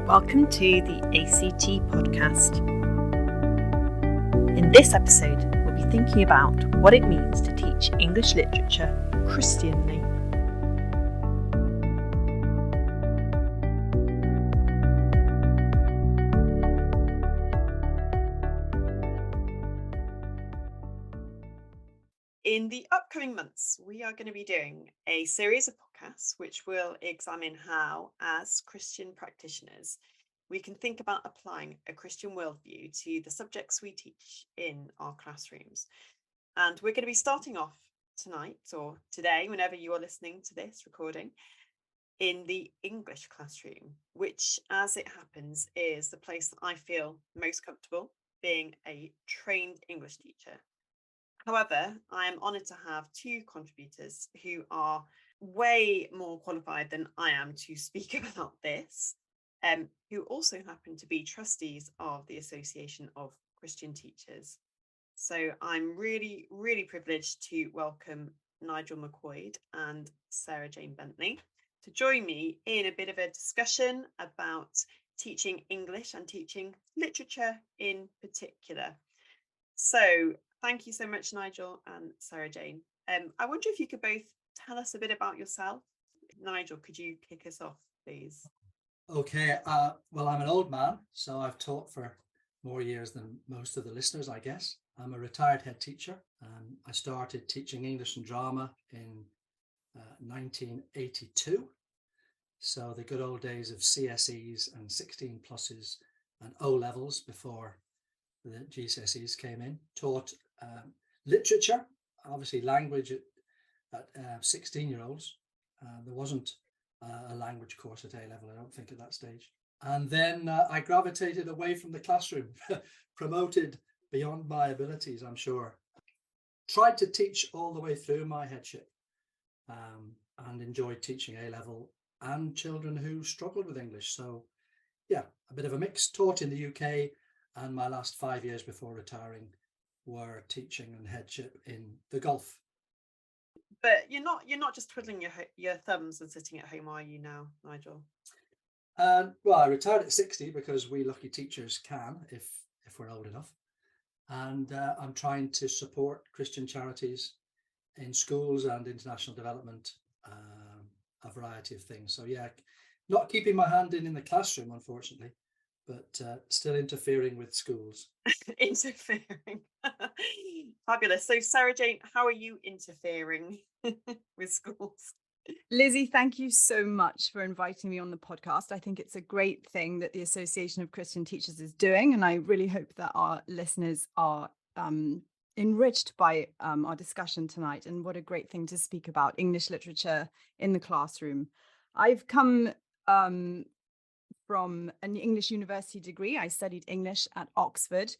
Welcome to the ACT podcast. In this episode, we'll be thinking about what it means to teach English literature Christianly. In the upcoming months, we are going to be doing a series of podcasts which will examine how, as Christian practitioners, we can think about applying a Christian worldview to the subjects we teach in our classrooms. And we're going to be starting off tonight or today, whenever you are listening to this recording, in the English classroom, which, as it happens, is the place that I feel most comfortable being a trained English teacher. However, I am honoured to have two contributors who are way more qualified than I am to speak about this, who also happen to be trustees of the Association of Christian Teachers. So I'm really, really privileged to welcome Nigel McQuoid and Sarah Jane Bentley to join me in a bit of a discussion about teaching English and teaching literature in particular. So thank you so much, Nigel and Sarah Jane. I wonder if you could both tell us a bit about yourself. Nigel, could you kick us off, please? Okay, well, I'm an old man, so I've taught for more years than most of the listeners, I guess. I'm a retired head teacher. I started teaching English and drama in 1982. So the good old days of CSEs and 16 pluses and O levels before the GCSEs came in. Taught literature, obviously language at 16-year-olds. There wasn't a language course at A level, I don't think, at that stage. And then I gravitated away from the classroom, promoted beyond my abilities, I'm sure. Tried to teach all the way through my headship, and enjoyed teaching A level and children who struggled with English. So yeah, a bit of a mix. Taught in the UK, and my last 5 years before retiring were teaching and headship in the Gulf. But you're not just twiddling your thumbs and sitting at home, are you now, Nigel? Well, I retired at 60 because we lucky teachers can, if we're old enough. And I'm trying to support Christian charities in schools and international development, a variety of things. So yeah, not keeping my hand in the classroom, unfortunately, but still interfering with schools. Interfering. Fabulous. So Sarah Jane, how are you interfering with schools? Lizzie, thank you so much for inviting me on the podcast. I think it's a great thing that the Association of Christian Teachers is doing, and I really hope that our listeners are enriched by our discussion tonight. And what a great thing to speak about English literature in the classroom. I've come from an English university degree. I studied English at Oxford,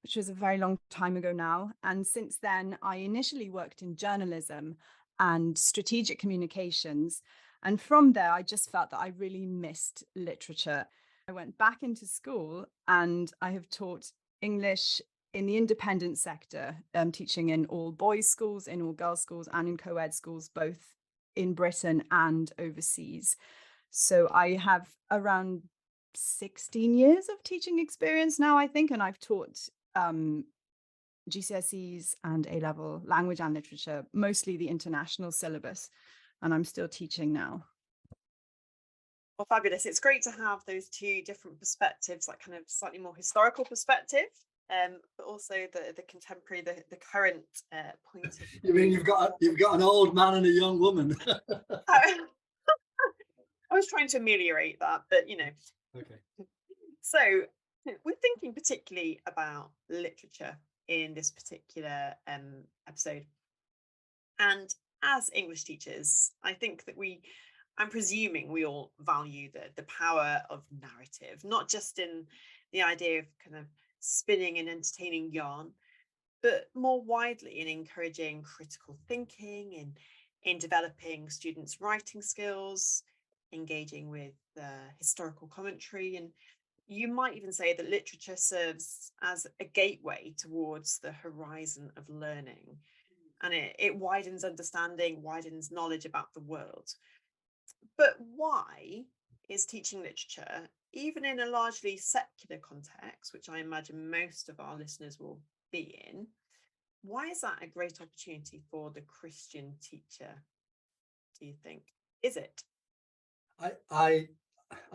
which was a very long time ago now. And since then, I initially worked in journalism and strategic communications. And from there, I just felt that I really missed literature. I went back into school and I have taught English in the independent sector, teaching in all boys' schools, in all girls' schools, and in co-ed schools, both in Britain and overseas. So I have around 16 years of teaching experience now, I think, and I've taught GCSEs and A-level language and literature, mostly the international syllabus, and I'm still teaching now. Well, fabulous. It's great to have those two different perspectives, like kind of slightly more historical perspective, but also the contemporary, the current point of view. You mean you've got an old man and a young woman? I was trying to ameliorate that, but you know. Okay. So we're thinking particularly about literature in this particular episode. And as English teachers, I think that I'm presuming we all value the power of narrative, not just in the idea of kind of spinning and entertaining yarn, but more widely in encouraging critical thinking, in developing students' writing skills, engaging with historical commentary. And you might even say that literature serves as a gateway towards the horizon of learning. And it widens understanding, widens knowledge about the world. But why is teaching literature even in a largely secular context, which I imagine most of our listeners will be in, why is that a great opportunity for the Christian teacher, do you think? Is it? I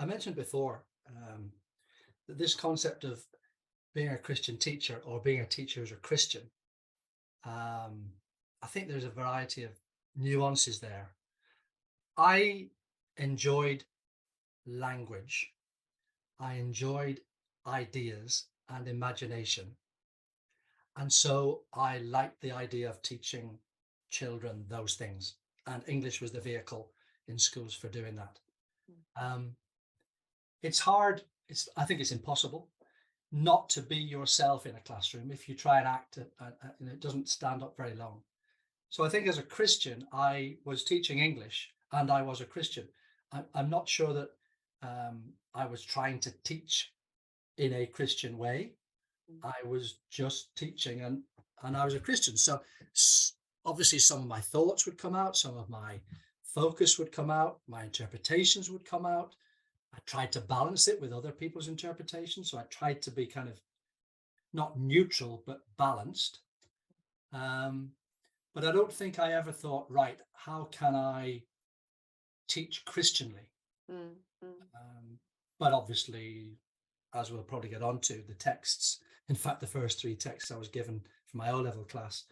mentioned before that this concept of being a Christian teacher or being a teacher who's a Christian, I think there's a variety of nuances there. I enjoyed language. I enjoyed ideas and imagination. And so I liked the idea of teaching children those things. And English was the vehicle in schools for doing that. It's hard. I think it's impossible not to be yourself in a classroom. If you try and act, it doesn't stand up very long. So I think as a Christian, I was teaching English and I was a Christian. I'm not sure that I was trying to teach in a Christian way. I was just teaching and I was a Christian. So obviously some of my thoughts would come out, some of my focus would come out, my interpretations would come out. I tried to balance it with other people's interpretations. So I tried to be kind of not neutral, but balanced. But I don't think I ever thought, right, how can I teach Christianly? But obviously, as we'll probably get onto, the texts, in fact, the first 3 texts I was given for my O-level class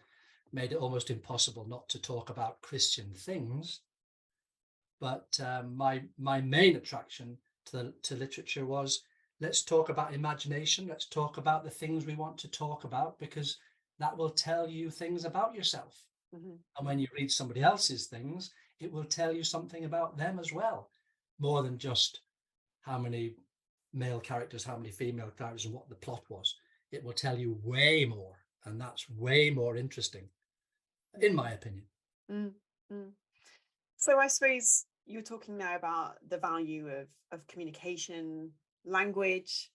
made it almost impossible not to talk about Christian things. But my main attraction to literature was, let's talk about imagination. Let's talk about the things we want to talk about, because that will tell you things about yourself. And when you read somebody else's things, it will tell you something about them as well, more than just how many male characters, how many female characters, and what the plot was. It will tell you way more, and that's way more interesting, in my opinion. So I suppose you're talking now about the value of communication, language.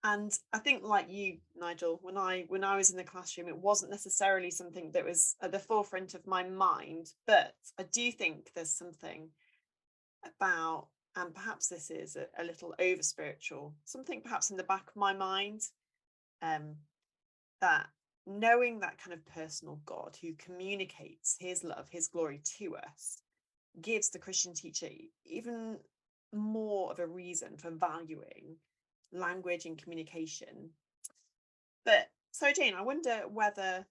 And I think, like you, Nigel, when I was in the classroom, it wasn't necessarily something that was at the forefront of my mind, but I do think there's something about, and perhaps this is a little over spiritual, something perhaps in the back of my mind, that knowing that kind of personal God who communicates his love, his glory to us, gives the Christian teacher even more of a reason for valuing language and communication. But so Jane, I wonder whether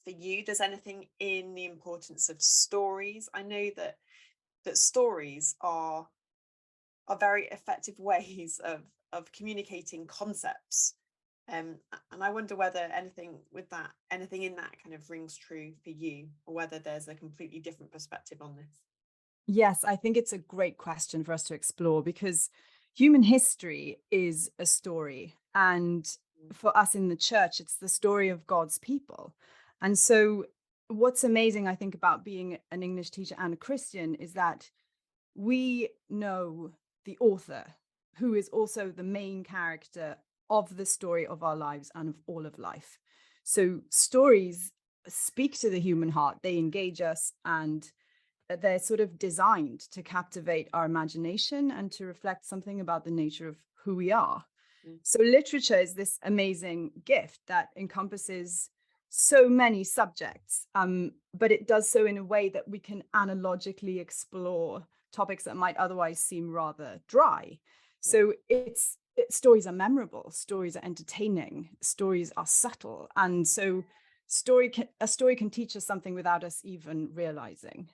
for you there's anything in the importance of stories. I know that stories are very effective ways of communicating concepts, and I wonder whether anything in that kind of rings true for you, or whether there's a completely different perspective on this. Yes, I think it's a great question for us to explore, because human history is a story. And for us in the church, it's the story of God's people. And so what's amazing, I think, about being an English teacher and a Christian is that we know the author, who is also the main character of the story of our lives and of all of life. So stories speak to the human heart, they engage us, and they're sort of designed to captivate our imagination and to reflect something about the nature of who we are. So literature is this amazing gift that encompasses so many subjects, but it does so in a way that we can analogically explore topics that might otherwise seem rather dry. So stories are memorable, stories are entertaining, stories are subtle, and so a story can teach us something without us even realizing.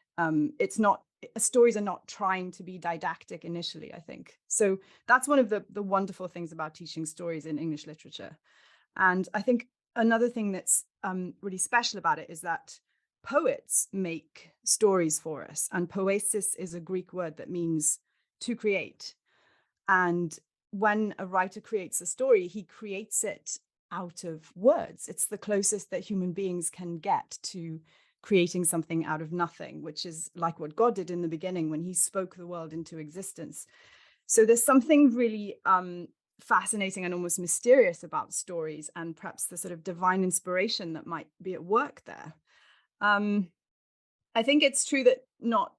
Stories are not trying to be didactic initially, I think. So that's one of the wonderful things about teaching stories in English literature. And I think another thing that's really special about it is that poets make stories for us. And poesis is a Greek word that means to create. And when a writer creates a story, he creates it out of words. It's the closest that human beings can get to creating something out of nothing, which is like what God did in the beginning when he spoke the world into existence. So there's something really fascinating and almost mysterious about stories, and perhaps the sort of divine inspiration that might be at work there. I think it's true that not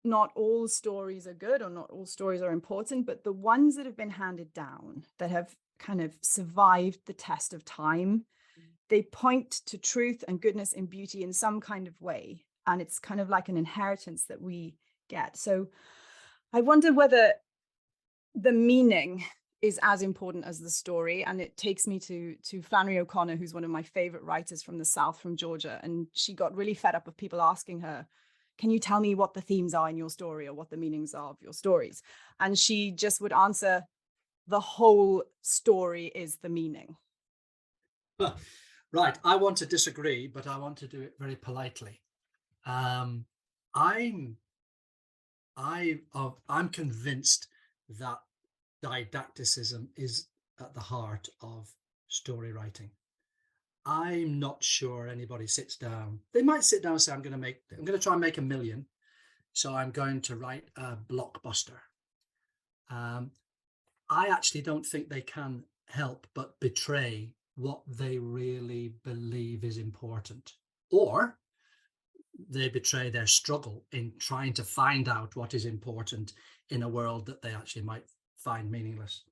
not all stories are good or not all stories are important, but the ones that have been handed down, that have kind of survived the test of time, they point to truth and goodness and beauty in some kind of way. And it's kind of like an inheritance that we get. So I wonder whether the meaning is as important as the story. And it takes me to Flannery O'Connor, who's one of my favorite writers from the South, from Georgia. And she got really fed up of people asking her, can you tell me what the themes are in your story or what the meanings are of your stories? And she just would answer, the whole story is the meaning. Right. I want to disagree, but I want to do it very politely. I'm convinced that didacticism is at the heart of story writing. I'm not sure anybody sits down. They might sit down and say, I'm going to try and make $1 million. So I'm going to write a blockbuster. I actually don't think they can help but betray what they really believe is important, or they betray their struggle in trying to find out what is important in a world that they actually might find meaningless.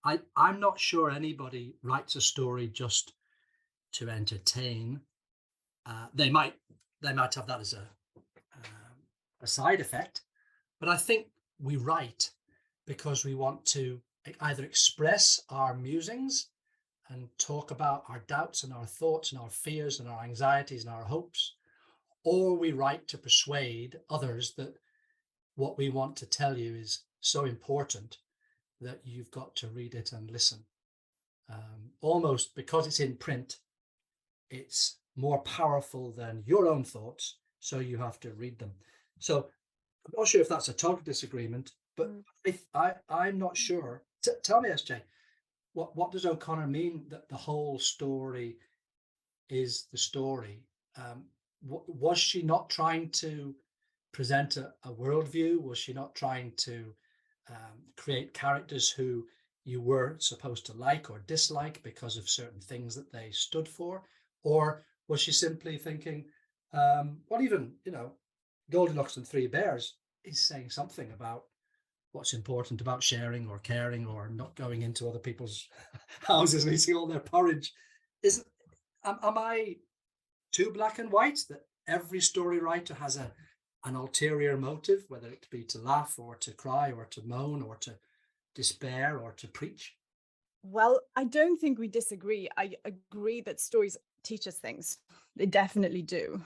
I'm not sure anybody writes a story just to entertain. They might have that as a side effect, but I think we write because we want to either express our musings and talk about our doubts and our thoughts and our fears and our anxieties and our hopes, or we write to persuade others that what we want to tell you is so important that you've got to read it and listen. Almost because it's in print, it's more powerful than your own thoughts, so you have to read them. So I'm not sure if that's a total disagreement, but I'm not sure. Tell me, SJ, what does O'Connor mean that the whole story is the story? Was she not trying to present a worldview? Was she not trying to create characters who you were supposed to like or dislike because of certain things that they stood for? Or was she simply thinking, well, even, Goldilocks and Three Bears is saying something about what's important about sharing or caring or not going into other people's houses and eating all their porridge. Am I too black and white that every story writer has an ulterior motive, whether it be to laugh or to cry or to moan or to despair or to preach? Well, I don't think we disagree. I agree that stories teach us things. They definitely do.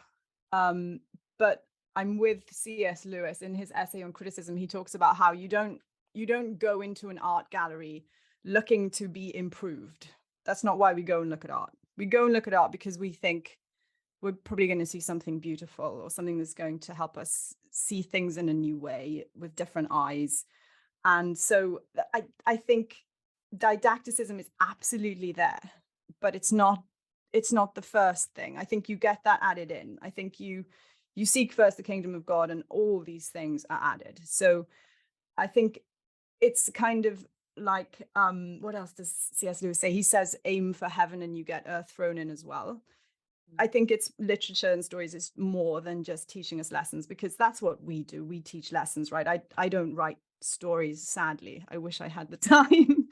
But I'm with C.S. Lewis in his essay on criticism. He talks about how you don't go into an art gallery looking to be improved. That's not why we go and look at art. We go and look at art because we think we're probably going to see something beautiful or something that's going to help us see things in a new way with different eyes. And so I think didacticism is absolutely there, but it's not the first thing. I think you get that added in. I think you seek first the kingdom of God and all these things are added. So I think it's kind of like, what else does C.S. Lewis say? He says, aim for heaven and you get earth thrown in as well. I think it's literature and stories is more than just teaching us lessons, because that's what we do. We teach lessons, right? I don't write stories, sadly. I wish I had the time.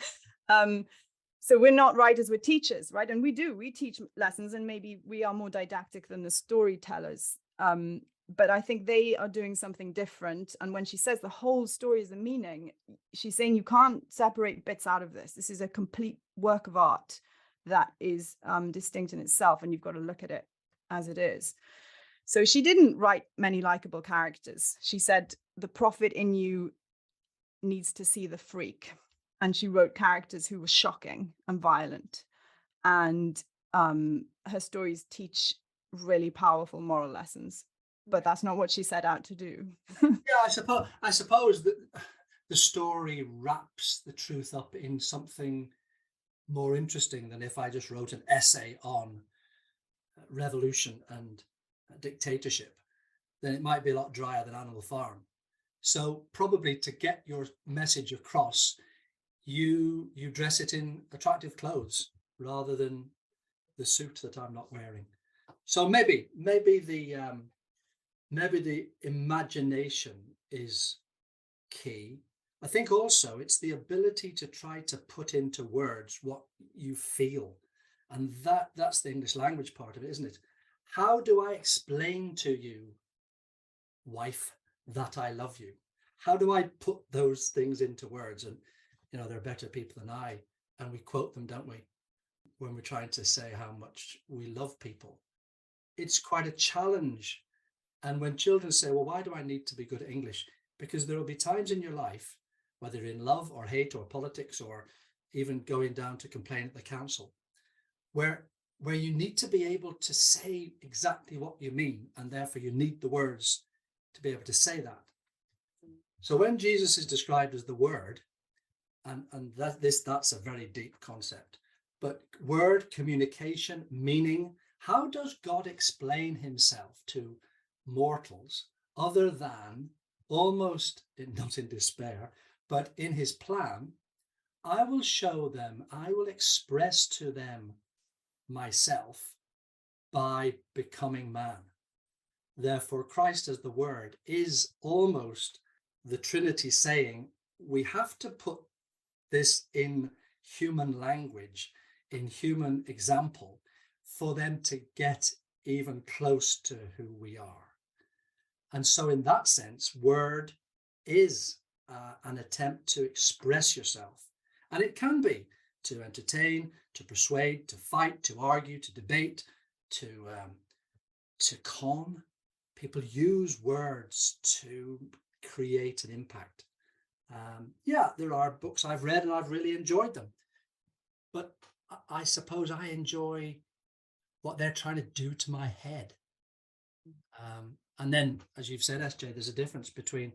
So we're not writers, we're teachers, right? And we teach lessons, and maybe we are more didactic than the storytellers. But I think they are doing something different. And when she says the whole story is a meaning, she's saying you can't separate bits out of this. This is a complete work of art that is distinct in itself, and you've got to look at it as it is. So she didn't write many likable characters. She said the prophet in you needs to see the freak. And she wrote characters who were shocking and violent. And her stories teach really powerful moral lessons. But that's not what she set out to do. Yeah, I suppose that the story wraps the truth up in something more interesting than if I just wrote an essay on revolution and dictatorship. Then it might be a lot drier than Animal Farm. So probably to get your message across, you dress it in attractive clothes rather than the suit that I'm not wearing. So maybe the maybe the imagination is key. I think also it's the ability to try to put into words what you feel. And that's the English language part of it, isn't it? How do I explain to you, wife, that I love you? How do I put those things into words? And, there are better people than I, and we quote them, don't we, when we're trying to say how much we love people. It's quite a challenge. And when children say, well, why do I need to be good at English? Because there will be times in your life, whether in love or hate or politics or even going down to complain at the council, where you need to be able to say exactly what you mean, and therefore you need the words to be able to say that. So when Jesus is described as the Word, and that's a very deep concept, but word, communication, meaning, how does God explain himself to mortals other than almost, not in despair, but in his plan? I will show them, I will express to them myself by becoming man. Therefore, Christ as the Word is almost the Trinity saying, we have to put this in human language, in human example, for them to get even close to who we are. And so in that sense, word is an attempt to express yourself. And it can be to entertain, to persuade, to fight, to argue, to debate, to con. People use words to create an impact. There are books I've read and I've really enjoyed them. But I suppose I enjoy what they're trying to do to my head. And then, as you've said, SJ, there's a difference between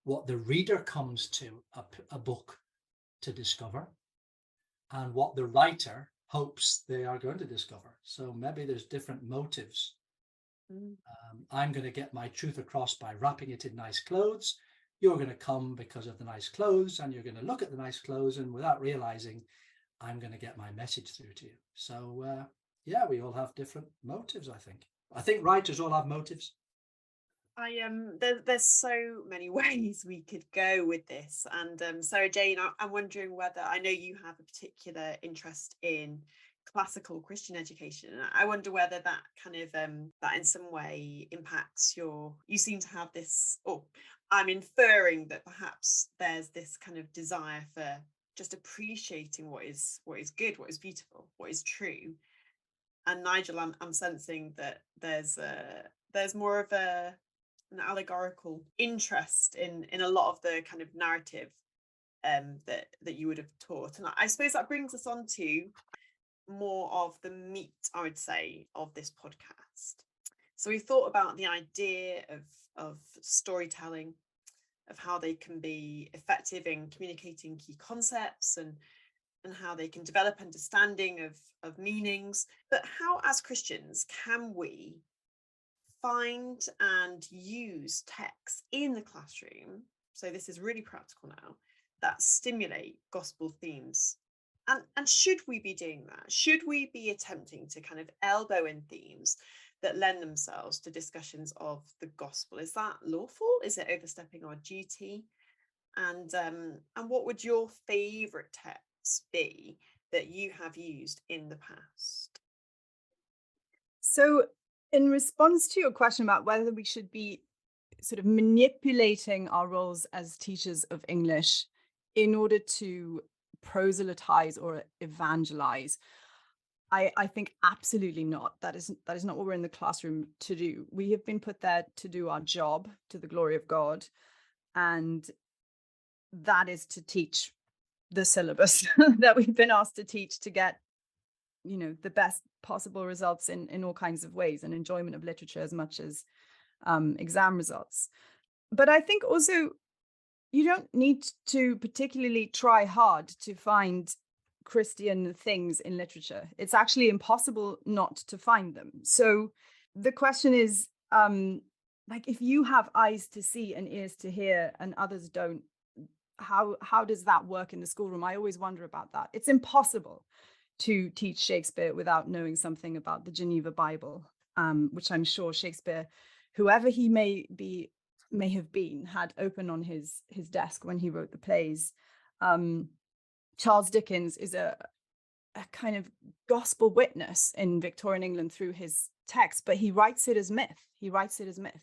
what the reader comes to a book to discover and what the writer hopes they are going to discover. So maybe there's different motives. I'm going to get my truth across by wrapping it in nice clothes. You're going to come because of the nice clothes, and you're going to look at the nice clothes, and without realizing, I'm going to get my message through to you. So, we all have different motives, I think. I think writers all have motives. There's so many ways we could go with this, and Sarah Jane, I'm wondering whether, I know you have a particular interest in classical Christian education, and I wonder whether that kind of that in some way impacts you seem to have this, or I'm inferring that perhaps there's this kind of desire for just appreciating what is good, what is beautiful, what is true. And Nigel, I'm sensing that there's more of an allegorical interest in a lot of the kind of narrative that you would have taught. And I suppose that brings us on to more of the meat, I would say, of this podcast. So we thought about the idea of storytelling, of how they can be effective in communicating key concepts and how they can develop understanding of meanings. But how, as Christians, can we find and use texts in the classroom, so this is really practical now, that stimulate gospel themes? And should we be doing that? Should we be attempting to kind of elbow in themes that lend themselves to discussions of the gospel? Is that lawful? Is it overstepping our duty? And what would your favourite texts be that you have used in the past? So in response to your question about whether we should be sort of manipulating our roles as teachers of English in order to proselytize or evangelize, I think absolutely not. That is not what we're in the classroom to do. We have been put there to do our job to the glory of God, and that is to teach the syllabus that we've been asked to teach to get the best possible results in all kinds of ways, and enjoyment of literature as much as exam results. But I think also you don't need to particularly try hard to find Christian things in literature. It's actually impossible not to find them. So the question is, like, if you have eyes to see and ears to hear and others don't, how does that work in the schoolroom? I always wonder about that. It's impossible to teach Shakespeare without knowing something about the Geneva Bible, which I'm sure Shakespeare whoever he may have been, had open on his desk when he wrote the plays. Charles Dickens is a kind of gospel witness in Victorian England through his text, but he writes it as myth.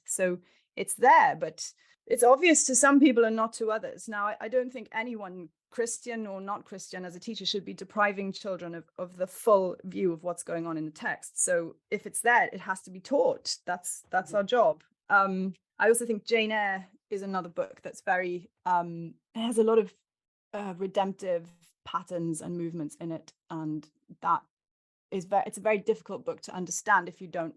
So it's there, but it's obvious to some people and not to others. Now, I don't think anyone, Christian or not Christian, as a teacher, should be depriving children of the full view of what's going on in the text. So if it's there, it has to be taught. That's our job. I also think Jane Eyre is another book that's very, it has a lot of redemptive patterns and movements in it, and that is it's a very difficult book to understand if you don't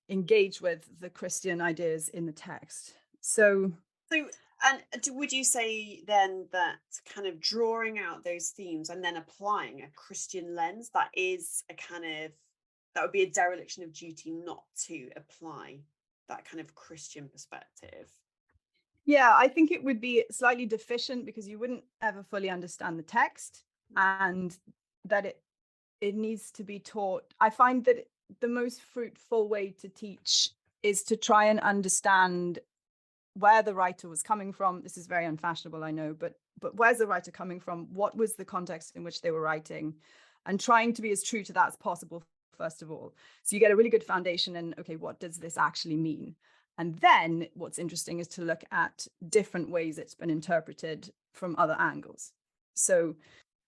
engage with the Christian ideas in the text. So and would you say then that kind of drawing out those themes and then applying a Christian lens, that would be a dereliction of duty not to apply that kind of Christian perspective? Yeah, I think it would be slightly deficient, because you wouldn't ever fully understand the text, and that it needs to be taught. I find that the most fruitful way to teach is to try and understand where the writer was coming from. This is very unfashionable, I know, but where's the writer coming from? What was the context in which they were writing? And trying to be as true to that as possible, first of all. So you get a really good foundation in, okay, what does this actually mean? And then what's interesting is to look at different ways it's been interpreted from other angles. So,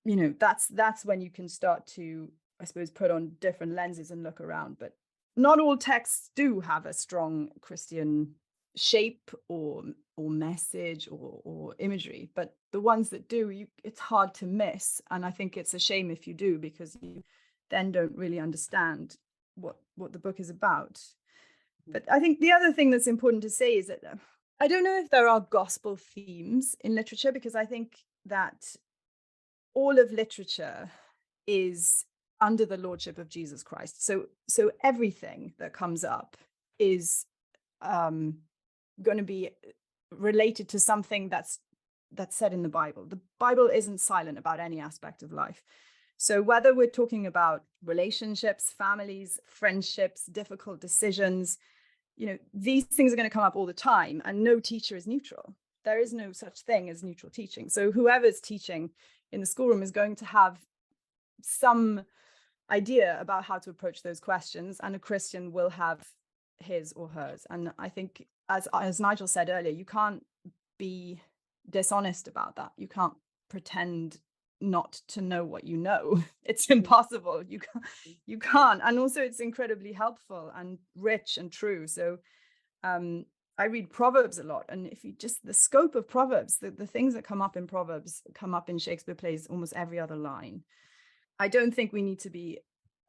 that's when you can start to, I suppose, put on different lenses and look around. But not all texts do have a strong Christian shape or message or imagery, but the ones that do, it's hard to miss. And I think it's a shame if you do, because you then don't really understand what the book is about. But I think the other thing that's important to say is that I don't know if there are gospel themes in literature, because I think that all of literature is under the lordship of Jesus Christ. So everything that comes up is going to be related to something that's said in the Bible. The Bible isn't silent about any aspect of life. So whether we're talking about relationships, families, friendships, difficult decisions, these things are going to come up all the time, and no teacher is neutral. There is no such thing as neutral teaching. So whoever's teaching in the schoolroom is going to have some idea about how to approach those questions, and a Christian will have his or hers. And I think, as Nigel said earlier, you can't be dishonest about that. You can't pretend not to know what you know. It's impossible. You can't. And also it's incredibly helpful and rich and true. So I read Proverbs a lot, and if you just, the scope of Proverbs, the things that come up in Proverbs come up in Shakespeare plays almost every other line. I don't think we need to be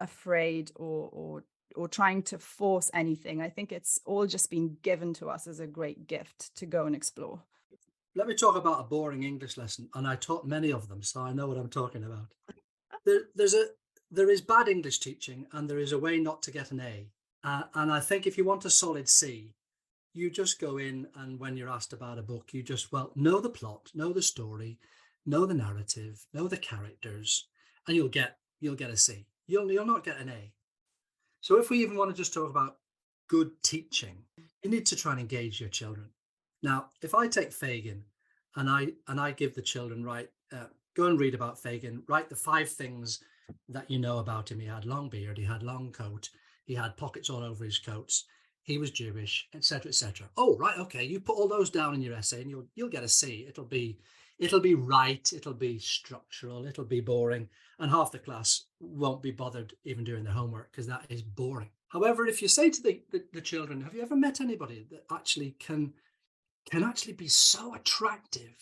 afraid or trying to force anything. I think it's all just been given to us as a great gift to go and explore. Let me talk about a boring English lesson, and I taught many of them, so I know what I'm talking about. There is bad English teaching, and there is a way not to get an A. And I think if you want a solid C, you just go in, and when you're asked about a book, you just, know the plot, know the story, know the narrative, know the characters, and you'll get a C. You'll not get an A. So if we even want to just talk about good teaching, you need to try and engage your children. Now, if I take Fagin and I give the children, go and read about Fagin, write the 5 things that you know about him. He had long beard, he had long coat, he had pockets all over his coats, he was Jewish, etc., etc. Oh, right, okay. You put all those down in your essay, and you'll get a C. It'll be right, it'll be structural, it'll be boring, and half the class won't be bothered even doing their homework, because that is boring. However, if you say to the children, have you ever met anybody that actually can actually be so attractive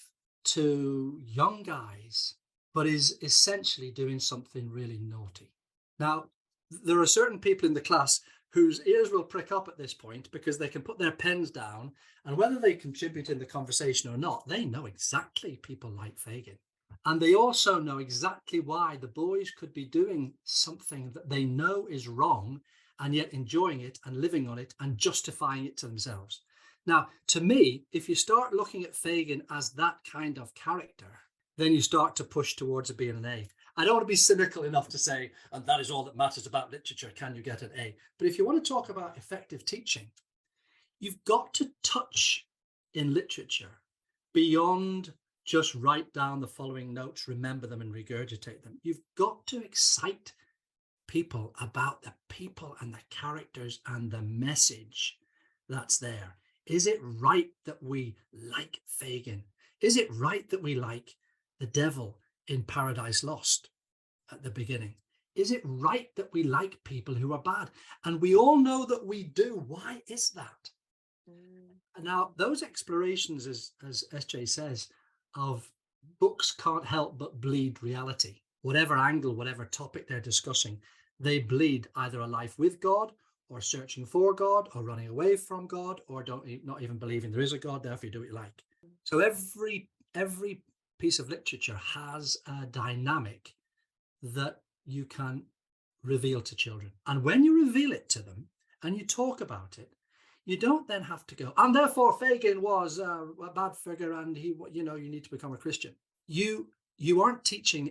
to young guys, but is essentially doing something really naughty? Now, there are certain people in the class whose ears will prick up at this point, because they can put their pens down, and whether they contribute in the conversation or not, they know exactly people like Fagin. And they also know exactly why the boys could be doing something that they know is wrong, and yet enjoying it and living on it and justifying it to themselves. Now, to me, if you start looking at Fagin as that kind of character, then you start to push towards a B and an A. I don't want to be cynical enough to say, and that is all that matters about literature, can you get an A? But if you want to talk about effective teaching, you've got to touch in literature beyond just write down the following notes, remember them and regurgitate them. You've got to excite people about the people and the characters and the message that's there. Is it right that we like Fagin? Is it right that we like the devil in Paradise Lost at the beginning? Is it right that we like people who are bad? And we all know that we do. Why is that? And now those explorations, as SJ says, of books can't help but bleed reality. Whatever angle, whatever topic they're discussing, they bleed either a life with God or searching for God or running away from God or not even believing there is a God, therefore you do what you like. So every piece of literature has a dynamic that you can reveal to children. And when you reveal it to them and you talk about it, you don't then have to go, and therefore Fagin was a bad figure and he, you need to become a Christian. You aren't teaching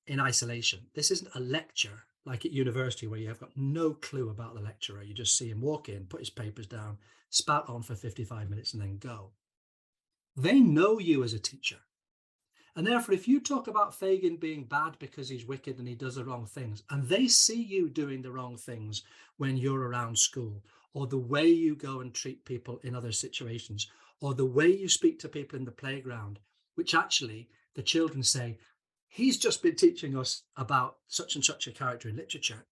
in isolation. This isn't a lecture like at university where you have got no clue about the lecturer. You just see him walk in, put his papers down, spout on for 55 minutes and then go. They know you as a teacher. And therefore, if you talk about Fagin being bad because he's wicked and he does the wrong things, and they see you doing the wrong things when you're around school, or the way you go and treat people in other situations, or the way you speak to people in the playground, which actually the children say, he's just been teaching us about such and such a character in literature,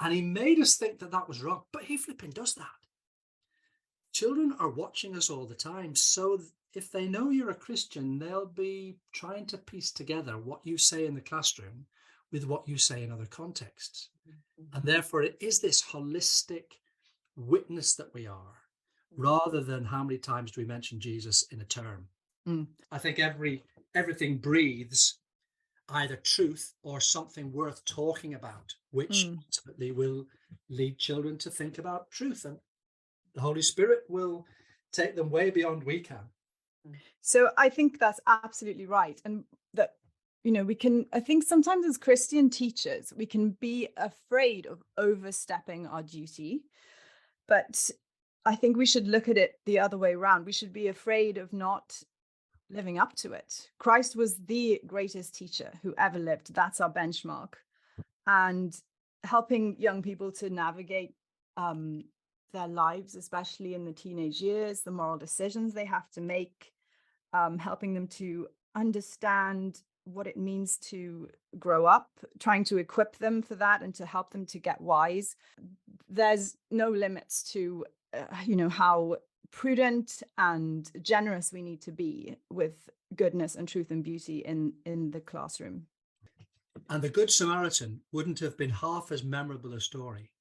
and he made us think that that was wrong, but he flipping does that. Children are watching us all the time, so if they know you're a Christian, they'll be trying to piece together what you say in the classroom with what you say in other contexts. And therefore, it is this holistic witness that we are, rather than how many times do we mention Jesus in a term. I think everything breathes either truth or something worth talking about, which ultimately will lead children to think about truth. And the Holy Spirit will take them way beyond we can. So I think that's absolutely right. And that, I think sometimes as Christian teachers, we can be afraid of overstepping our duty. But I think we should look at it the other way around. We should be afraid of not living up to it. Christ was the greatest teacher who ever lived. That's our benchmark. And helping young people to navigate their lives, especially in the teenage years, the moral decisions they have to make, helping them to understand what it means to grow up, trying to equip them for that and to help them to get wise. There's no limits to, how prudent and generous we need to be with goodness and truth and beauty in the classroom. And the Good Samaritan wouldn't have been half as memorable a story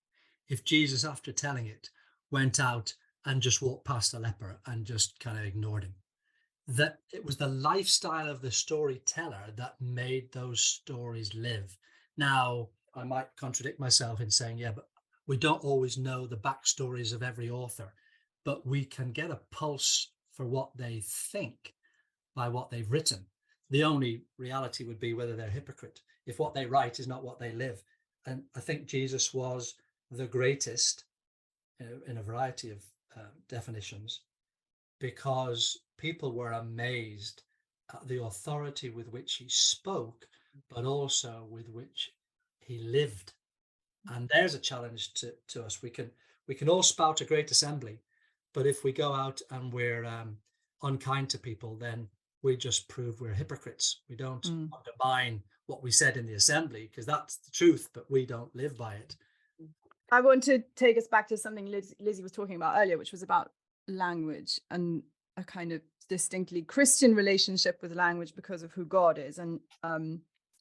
if Jesus, after telling it, went out and just walked past a leper and just kind of ignored him. That it was the lifestyle of the storyteller that made those stories live. Now, I might contradict myself in saying, yeah, but we don't always know the backstories of every author, but we can get a pulse for what they think by what they've written. The only reality would be whether they're a hypocrite, if what they write is not what they live. And I think Jesus was the greatest in a variety of definitions, because people were amazed at the authority with which he spoke, but also with which he lived. And there's a challenge to us. We can all spout a great assembly, but if we go out and we're unkind to people, then we just prove we're hypocrites. We don't undermine what we said in the assembly, because that's the truth, but we don't live by it. I want to take us back to something Lizzie was talking about earlier, which was about language and a kind of distinctly Christian relationship with language because of who God is. And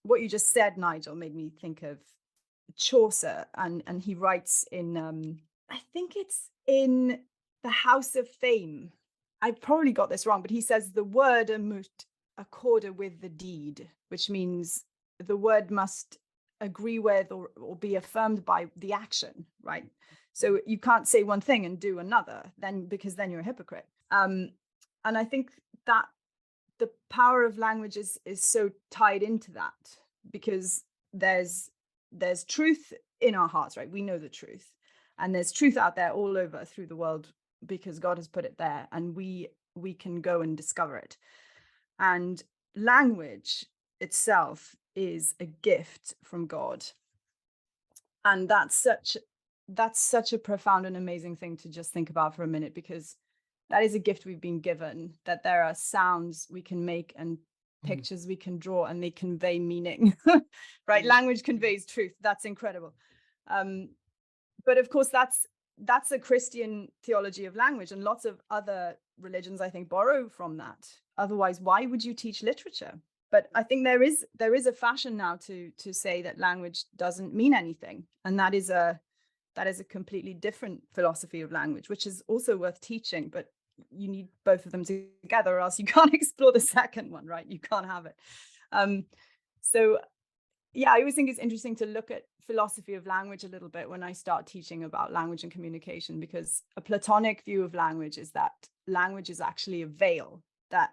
what you just said, Nigel, made me think of Chaucer, and he writes in, I think it's in The House of Fame. I probably got this wrong, but he says the word moet accorder with the deed, which means the word must agree with or be affirmed by the action, right? So you can't say one thing and do another, because then you're a hypocrite. And I think that the power of language is so tied into that, because there's truth in our hearts, right? We know the truth, and there's truth out there all over through the world because God has put it there, and we can go and discover it. And language itself is a gift from God. And that's such a profound and amazing thing to just think about for a minute, because that is a gift we've been given, that there are sounds we can make and pictures we can draw, and they convey meaning. Right? Language conveys truth. That's incredible. But of course, that's a Christian theology of language, and lots of other religions, I think, borrow from that. Otherwise, why would you teach literature? But I think there is a fashion now to say that language doesn't mean anything, and that is a completely different philosophy of language, which is also worth teaching. But you need both of them together, or else you can't explore the second one, right? You can't have it. So yeah, I always think it's interesting to look at philosophy of language a little bit when I start teaching about language and communication, because a Platonic view of language is that language is actually a veil that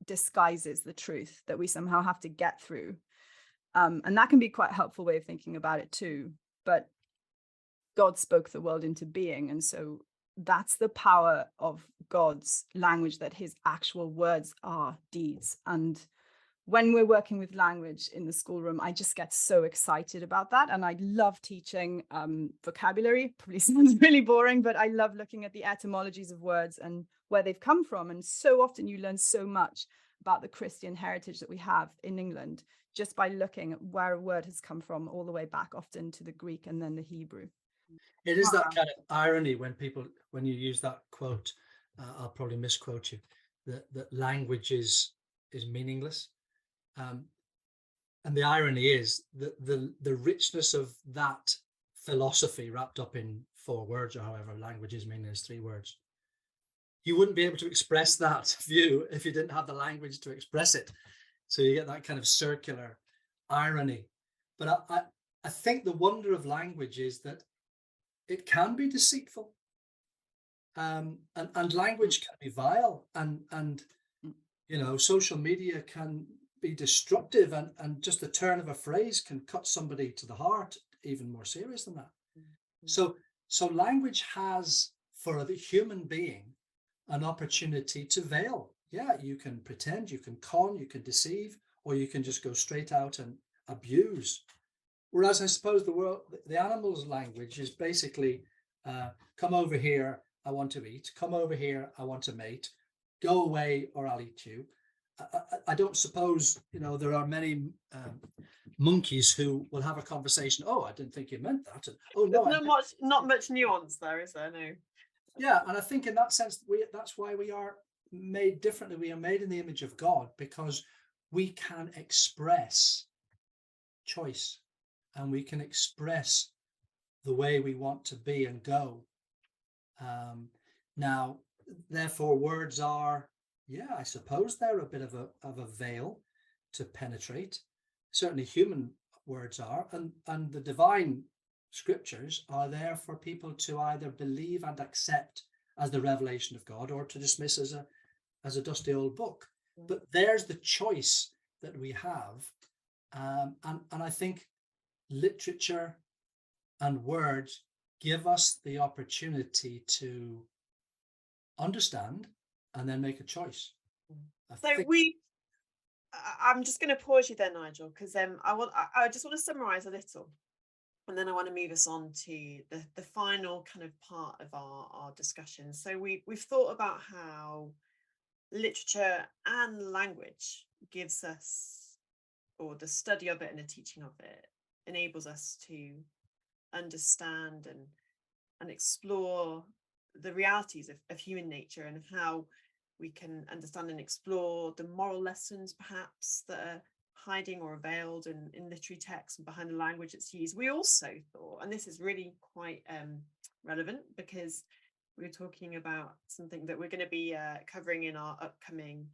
disguises the truth that we somehow have to get through. And that can be quite a helpful way of thinking about it too. But God spoke the world into being. And so that's the power of God's language, that his actual words are deeds. And when we're working with language in the schoolroom, I just get so excited about that. And I love teaching vocabulary. Probably sounds really boring, but I love looking at the etymologies of words and where they've come from. And so often you learn so much about the Christian heritage that we have in England just by looking at where a word has come from, all the way back often to the Greek and then the Hebrew. It is that kind of irony when you use that quote, I'll probably misquote you, that language is meaningless. And the irony is that the richness of that philosophy wrapped up in 4 words, or however language is meaningless, 3 words, you wouldn't be able to express that view if you didn't have the language to express it. So you get that kind of circular irony. But I think the wonder of language is that it can be deceitful, and language can be vile, and social media can be destructive, and just the turn of a phrase can cut somebody to the heart, even more serious than that. So language has, for the human being, an opportunity to veil. Yeah, you can pretend, you can con, you can deceive, or you can just go straight out and abuse. Whereas I suppose the animal's language is basically, come over here, I want to eat. Come over here, I want to mate. Go away or I'll eat you. I don't suppose, there are many monkeys who will have a conversation. Oh, I didn't think you meant that. And, oh, no. Not much nuance there, is there? No. Yeah, and I think in that sense, that's why we are made differently. We are made in the image of God, because we can express choice, and we can express the way we want to be and go. Now, therefore, words are, I suppose they're a bit of a veil to penetrate. Certainly human words are, and the divine scriptures are there for people to either believe and accept as the revelation of God, or to dismiss as a dusty old book. But there's the choice that we have. And I think literature and words give us the opportunity to understand and then make a choice. I'm just going to pause you there, Nigel, because I just want to summarize a little, and then I want to move us on to the final kind of part of our discussion. So we've thought about how literature and language gives us, or the study of it and the teaching of it enables us to understand and explore the realities of human nature, and how we can understand and explore the moral lessons perhaps that are hiding or veiled in literary text and behind the language that's used. We also thought, and this is really quite relevant, because we were talking about something that we're going to be covering in our upcoming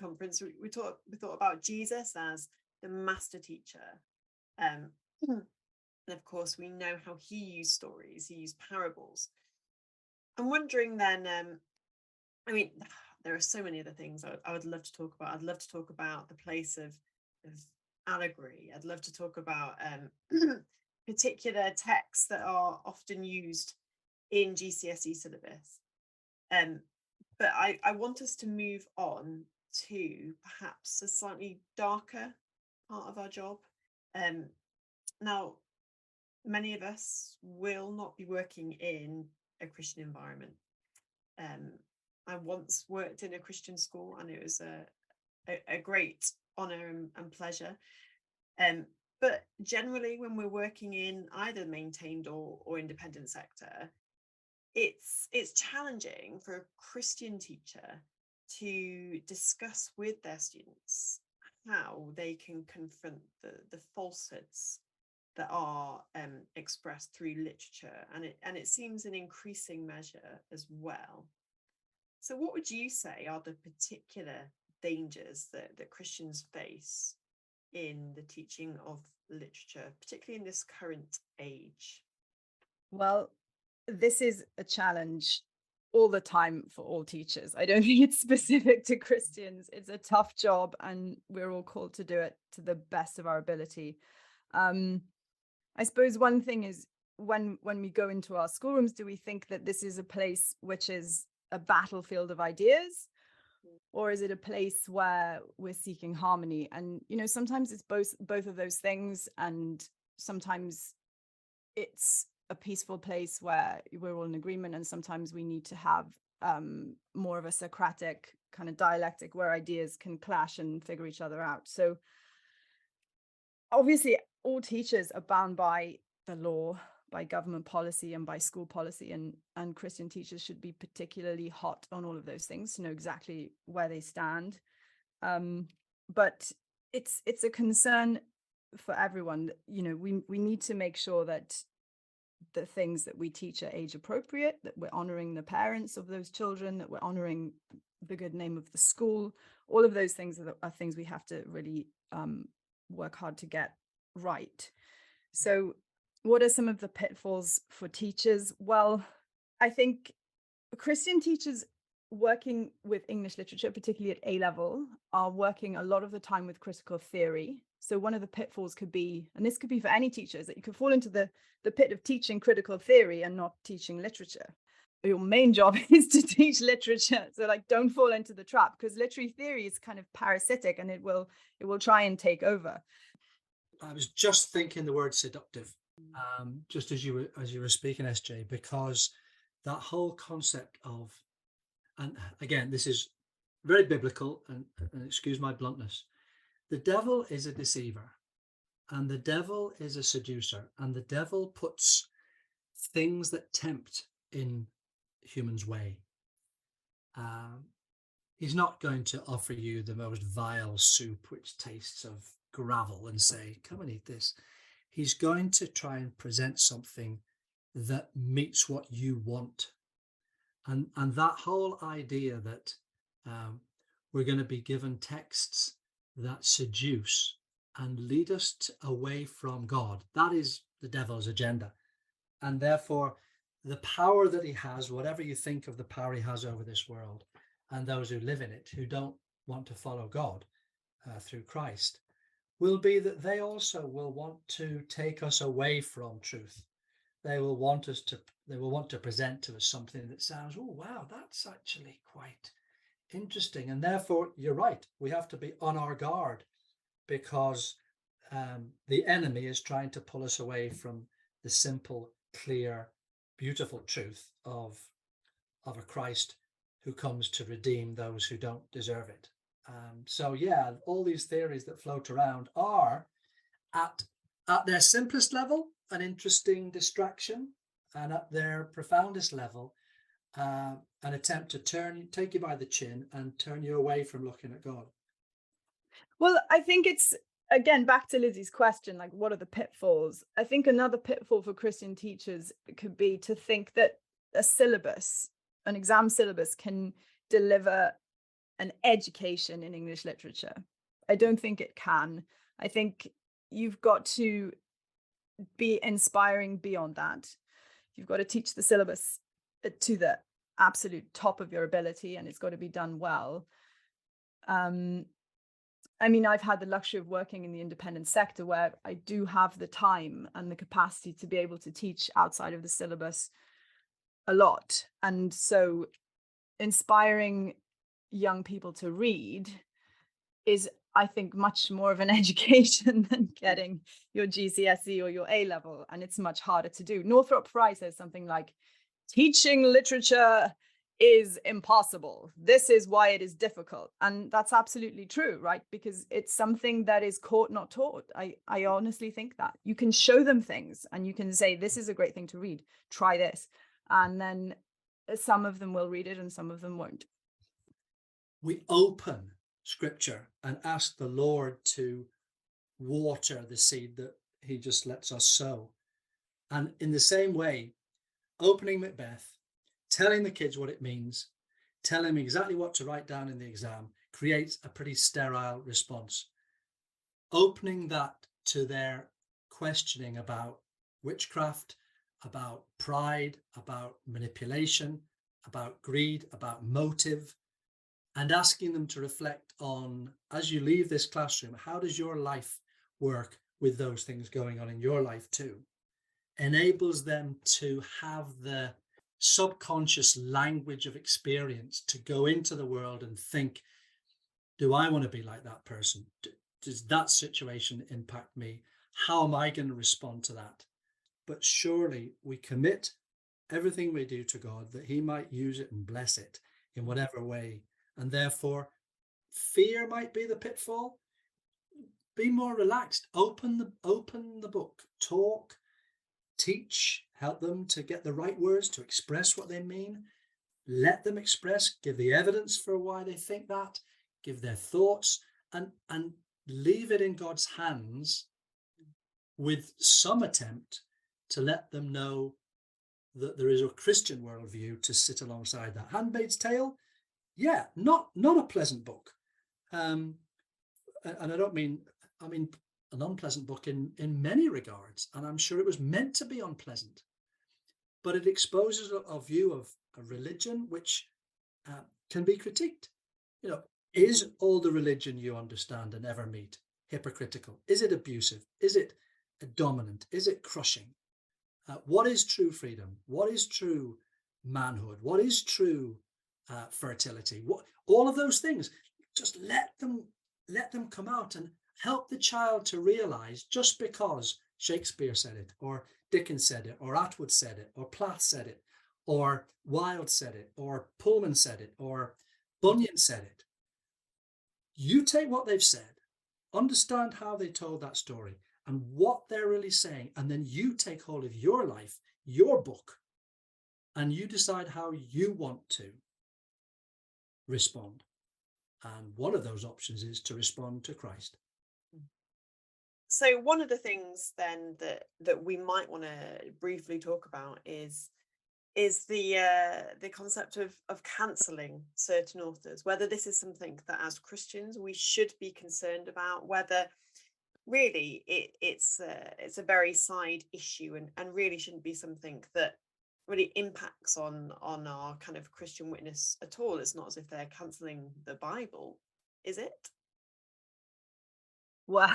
conference. We thought about Jesus as the master teacher, and of course we know how he used stories, he used parables. I'm wondering then, there are so many other things I would love to talk about. I'd love to talk about the place of allegory. I'd love to talk about particular texts that are often used in GCSE syllabus. But I want us to move on to perhaps a slightly darker part of our job. Now, many of us will not be working in a Christian environment. I once worked in a Christian school, and it was a great honour and pleasure. But generally, when we're working in either maintained or independent sector, it's challenging for a Christian teacher to discuss with their students how they can confront the falsehoods that are expressed through literature, and it seems an increasing measure as well. So what would you say are the particular dangers that Christians face in the teaching of literature, particularly in this current age? Well, this is a challenge all the time for all teachers. I don't think it's specific to Christians. It's a tough job, and we're all called to do it to the best of our ability. I suppose one thing is, when we go into our schoolrooms, do we think that this is a place which is a battlefield of ideas, or is it a place where we're seeking harmony? And sometimes it's both of those things, and sometimes it's a peaceful place where we're all in agreement, and sometimes we need to have more of a Socratic kind of dialectic where ideas can clash and figure each other out. So obviously all teachers are bound by the law, by government policy, and by school policy, and Christian teachers should be particularly hot on all of those things to know exactly where they stand. But it's a concern for everyone. We need to make sure that the things that we teach are age appropriate, that we're honoring the parents of those children, that we're honoring the good name of the school. All of those things are things we have to really work hard to get right. So what are some of the pitfalls for teachers? Well, I think Christian teachers working with English literature, particularly at A level, are working a lot of the time with critical theory. So one of the pitfalls could be, and this could be for any teachers, that you could fall into the pit of teaching critical theory and not teaching literature. Your main job is to teach literature. So don't fall into the trap, because literary theory is kind of parasitic, and it will try and take over. I was just thinking the word seductive, just as you were speaking, SJ, because that whole concept of, and again, this is very biblical, and excuse my bluntness, the devil is a deceiver, and the devil is a seducer, and the devil puts things that tempt in humans' way. He's not going to offer you the most vile soup which tastes of gravel and say, come and eat this. He's going to try and present something that meets what you want. And that whole idea that we're going to be given texts that seduce and lead us away from God, that is the devil's agenda. And therefore, the power that he has, whatever you think of the power he has over this world, and those who live in it, who don't want to follow God through Christ, will be that they also will want to take us away from truth. They will want to present to us something that sounds, oh wow, that's actually quite interesting. And therefore, you're right, we have to be on our guard, because the enemy is trying to pull us away from the simple, clear, beautiful truth of a Christ who comes to redeem those who don't deserve it. So yeah, all these theories that float around are at their simplest level an interesting distraction, and at their profoundest level an attempt to take you by the chin and turn you away from looking at God. Well, I think it's, again, back to Lizzie's question, what are the pitfalls? I think another pitfall for Christian teachers could be to think that an exam syllabus can deliver an education in English literature. I don't think it can. I think you've got to be inspiring beyond that. You've got to teach the syllabus to the absolute top of your ability, and it's got to be done well. I've had the luxury of working in the independent sector, where I do have the time and the capacity to be able to teach outside of the syllabus a lot. And so inspiring young people to read is, I think, much more of an education than getting your GCSE or your A level. And it's much harder to do. Northrop Frye says something like, teaching literature is impossible. This is why it is difficult. And that's absolutely true, right? Because it's something that is caught, not taught. I honestly think that. You can show them things and you can say, this is a great thing to read. Try this. And then some of them will read it and some of them won't. We open Scripture and ask the Lord to water the seed that he just lets us sow. And in the same way, opening Macbeth, telling the kids what it means, telling them exactly what to write down in the exam, creates a pretty sterile response. Opening that to their questioning about witchcraft, about pride, about manipulation, about greed, about motive, and asking them to reflect on, as you leave this classroom, how does your life work with those things going on in your life too? Enables them to have the subconscious language of experience to go into the world and think, do I want to be like that person? Does that situation impact me? How am I going to respond to that? But surely we commit everything we do to God that he might use it and bless it in whatever way. And therefore, fear might be the pitfall. Be more relaxed. Open the book. Talk, teach, help them to get the right words to express what they mean. Let them express, give the evidence for why they think that, give their thoughts, and leave it in God's hands with some attempt to let them know that there is a Christian worldview to sit alongside that. Handmaid's Tale, yeah, not a pleasant book. And I mean an unpleasant book in many regards, and I'm sure it was meant to be unpleasant, but it exposes a view of a religion which can be critiqued. Is all the religion you understand and ever meet hypocritical? Is it abusive? Is it dominant? Is it crushing? What is true freedom? What is true manhood? What is true fertility? All of those things, just let them come out and help the child to realize, just because Shakespeare said it, or Dickens said it, or Atwood said it, or Plath said it, or Wilde said it, or Pullman said it, or Bunyan said it. You take what they've said, understand how they told that story and what they're really saying, and then you take hold of your life, your book, and you decide how you want to respond. And one of those options is to respond to Christ. So one of the things then that we might want to briefly talk about is the concept of cancelling certain authors, whether this is something that as Christians we should be concerned about, whether really it's a very side issue and really shouldn't be something that really impacts on our kind of Christian witness at all. It's not as if they're cancelling the Bible, is it? Well,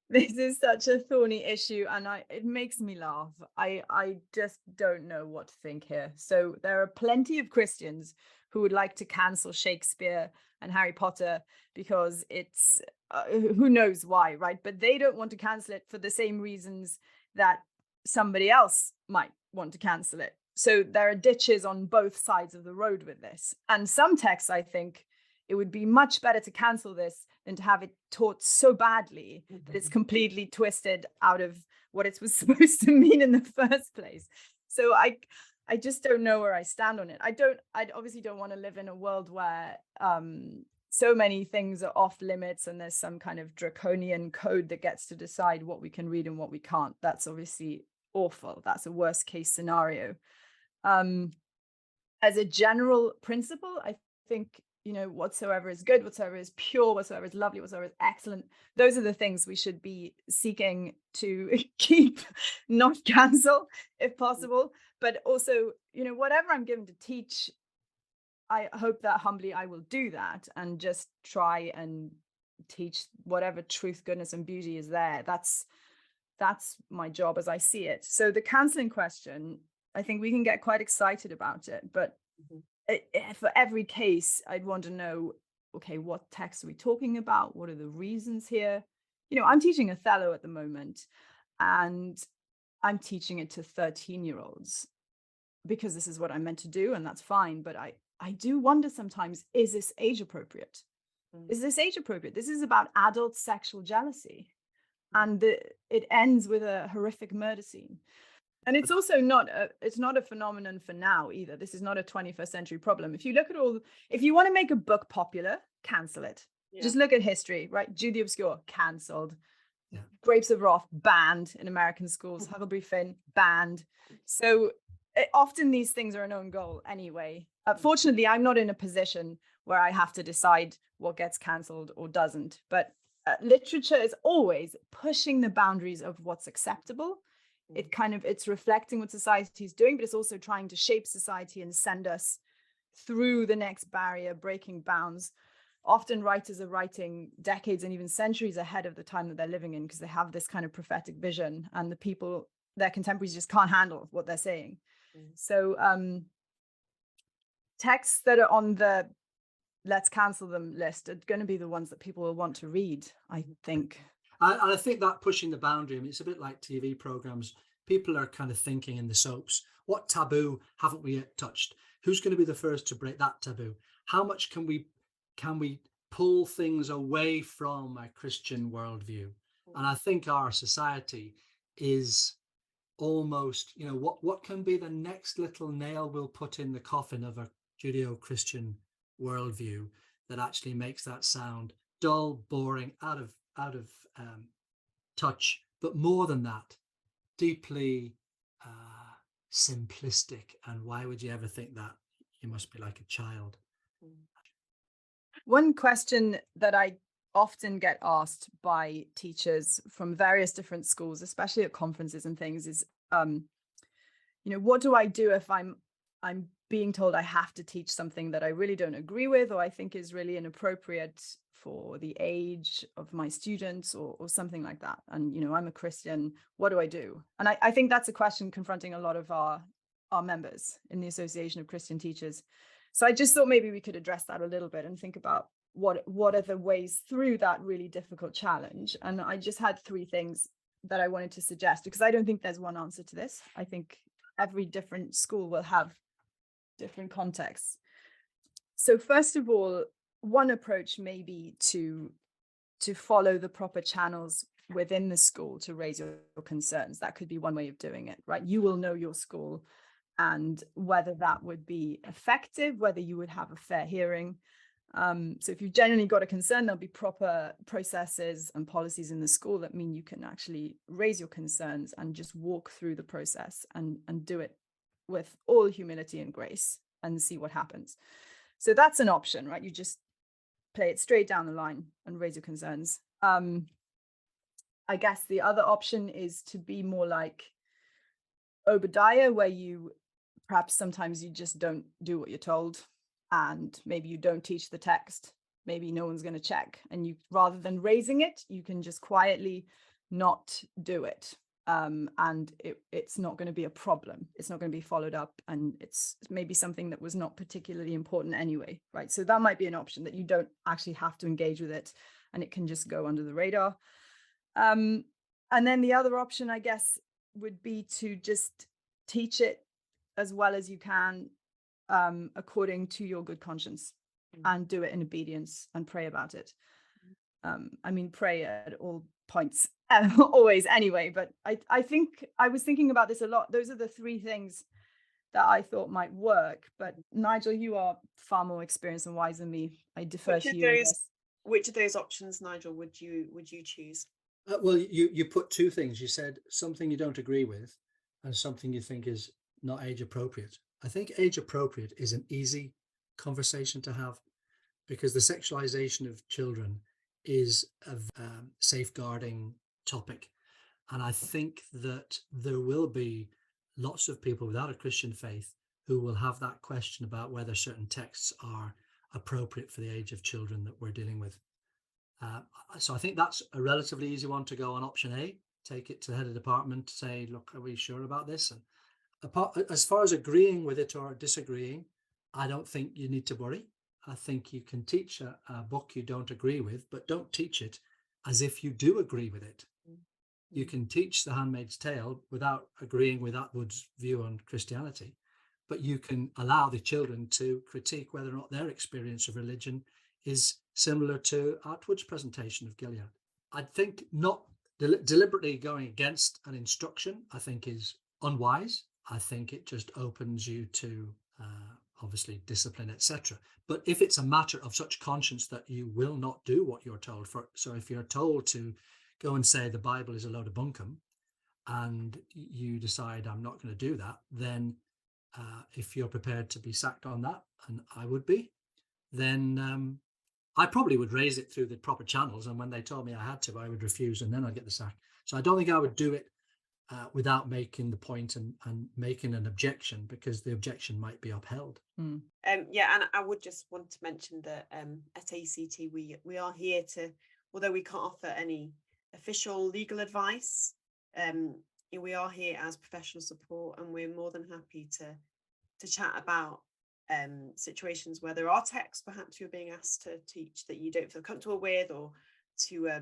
this is such a thorny issue, and it makes me laugh. I just don't know what to think here. So there are plenty of Christians who would like to cancel Shakespeare and Harry Potter because it's who knows why, right? But they don't want to cancel it for the same reasons that somebody else might want to cancel it. So there are ditches on both sides of the road with this. And some texts, I think, it would be much better to cancel this than to have it taught so badly that it's completely twisted out of what it was supposed to mean in the first place. So I just don't know where I stand on it. I obviously don't want to live in a world where so many things are off limits and there's some kind of draconian code that gets to decide what we can read and what we can't. That's obviously awful. That's a worst case scenario. As a general principle, I think, whatsoever is good, whatsoever is pure, whatsoever is lovely, whatsoever is excellent, those are the things we should be seeking to keep, not cancel if possible. But also, whatever I'm given to teach, I hope that humbly I will do that and just try and teach whatever truth, goodness, and beauty is there. That's my job as I see it. So the cancelling question, I think we can get quite excited about it, but for every case, I'd want to know, okay, what text are we talking about? What are the reasons here? I'm teaching Othello at the moment, and I'm teaching it to 13-year-olds because this is what I'm meant to do, and that's fine. But I do wonder sometimes, is this age appropriate? Is this age appropriate? This is about adult sexual jealousy. And it ends with a horrific murder scene. And it's also not a phenomenon for now either. This is not a 21st century problem. If you look at if you want to make a book popular, cancel it. Yeah. Just look at history, right? Jude the Obscure, cancelled. Yeah. Grapes of Wrath, banned in American schools. Huckleberry Finn, banned. So often these things are an own goal anyway. Fortunately, I'm not in a position where I have to decide what gets cancelled or doesn't. But literature is always pushing the boundaries of what's acceptable. It's reflecting what society is doing, but it's also trying to shape society and send us through the next barrier, breaking bounds. Often writers are writing decades and even centuries ahead of the time that they're living in because they have this kind of prophetic vision, and the people, their contemporaries, just can't handle what they're saying. So texts that are on the let's cancel them list are going to be the ones that people will want to read, I think. And I think that pushing the boundary, I mean, it's a bit like TV programs. People are kind of thinking in the soaps, what taboo haven't we yet touched? Who's going to be the first to break that taboo? How much can we pull things away from a Christian worldview? And I think our society is almost, what can be the next little nail we'll put in the coffin of a Judeo-Christian worldview that actually makes that sound dull, boring, out of touch, but more than that, deeply simplistic. And why would you ever think that? You must be like a child. One question that I often get asked by teachers from various different schools, especially at conferences and things, is what do I do if I'm being told I have to teach something that I really don't agree with, or I think is really inappropriate for the age of my students, or something like that. And, I'm a Christian, what do I do? And I think that's a question confronting a lot of our members in the Association of Christian Teachers. So I just thought maybe we could address that a little bit and think about what are the ways through that really difficult challenge. And I just had 3 things that I wanted to suggest, because I don't think there's one answer to this. I think every different school will have different contexts. So first of all, one approach may be to follow the proper channels within the school to raise your concerns. That could be one way of doing it, right? You will know your school and whether that would be effective, whether you would have a fair hearing. So if you've genuinely got a concern, there'll be proper processes and policies in the school that mean you can actually raise your concerns and just walk through the process and do it with all humility and grace and see what happens. So that's an option, right? You just play it straight down the line and raise your concerns. I guess the other option is to be more like Obadiah, where you perhaps sometimes you just don't do what you're told, and maybe you don't teach the text. Maybe no one's going to check, and you, rather than raising it, you can just quietly not do it. And it's not going to be a problem. It's not going to be followed up, and it's maybe something that was not particularly important anyway, right? So that might be an option, that you don't actually have to engage with it, and it can just go under the radar. And then the other option, I guess, would be to just teach it as well as you can, according to your good conscience, and do it in obedience and pray about it. Pray at all points, always anyway, but I think I was thinking about this a lot. Those are the 3 things that I thought might work, but Nigel, you are far more experienced and wise than me. I defer to you. Which of those options, Nigel, would you choose? Well, you put 2 things. You said something you don't agree with and something you think is not age appropriate. I think age appropriate is an easy conversation to have, because the sexualization of children is a safeguarding topic. And I think that there will be lots of people without a Christian faith who will have that question about whether certain texts are appropriate for the age of children that we're dealing with. So I think that's a relatively easy one to go on option A. Take it to the head of department, say, look, are we sure about this? as far as agreeing with it or disagreeing, I don't think you need to worry. I think you can teach a book you don't agree with, but don't teach it as if you do agree with it. You can teach The Handmaid's Tale without agreeing with Atwood's view on Christianity, but you can allow the children to critique whether or not their experience of religion is similar to Atwood's presentation of Gilead. I think not deliberately going against an instruction, I think, is unwise. I think it just opens you to obviously discipline, etc. But if it's a matter of such conscience that you will not do what you're told, so if you're told to go and say the Bible is a load of bunkum, and you decide I'm not going to do that, then if you're prepared to be sacked on that, and I would be, then I probably would raise it through the proper channels. And when they told me I had to, I would refuse, and then I'd get the sack. So I don't think I would do it without making the point and making an objection, because the objection might be upheld. Yeah, and I would just want to mention that at ACT we are here to, although we can't offer any official legal advice, we are here as professional support, and we're more than happy to chat about situations where there are texts perhaps you're being asked to teach that you don't feel comfortable with, or to a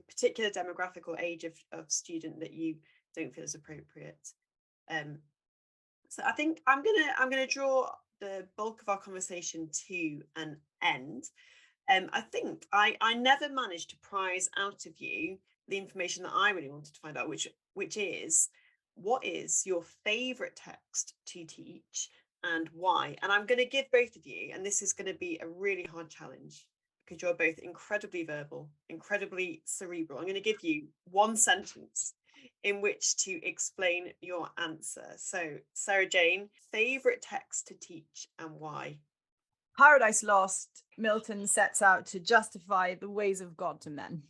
particular demographic or age of student that you don't feel is appropriate. So I think I'm gonna draw the bulk of our conversation to an end. I think I never managed to prize out of you the information that I really wanted to find out, which is, what is your favourite text to teach and why? And I'm going to give both of you, and this is going to be a really hard challenge because you're both incredibly verbal, incredibly cerebral. I'm going to give you one sentence in which to explain your answer. So, Sarah Jane, favourite text to teach and why? Paradise Lost. Milton sets out to justify the ways of God to men.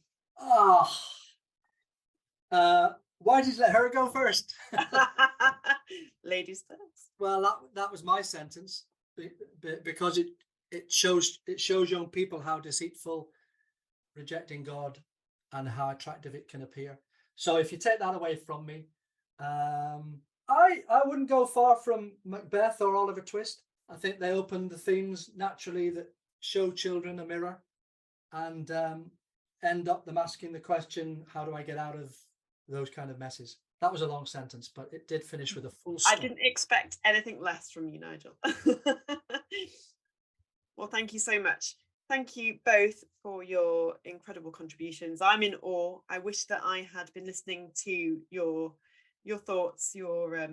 Why did you let her go first? Ladies first. Well, that was my sentence, because it shows young people how deceitful rejecting God and how attractive it can appear. So if you take that away from me, I wouldn't go far from Macbeth or Oliver Twist. I think they open the themes naturally that show children a mirror, and end up them asking the question, how do I get out of those kind of messes? That was a long sentence, but it did finish with a full stop. I didn't expect anything less from you, Nigel. Well, thank you so much. Thank you both for your incredible contributions. I'm in awe. I wish that I had been listening to your thoughts, your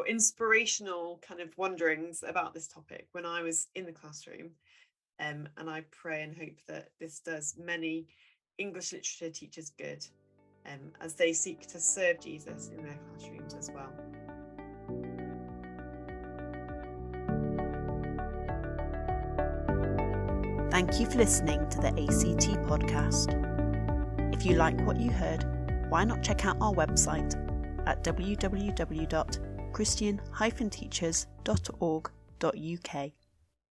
inspirational kind of wanderings about this topic when I was in the classroom. And I pray and hope that this does many English literature teachers good, as they seek to serve Jesus in their classrooms as well. Thank you for listening to the ACT podcast. If you like what you heard, why not check out our website at www.christian-teachers.org.uk.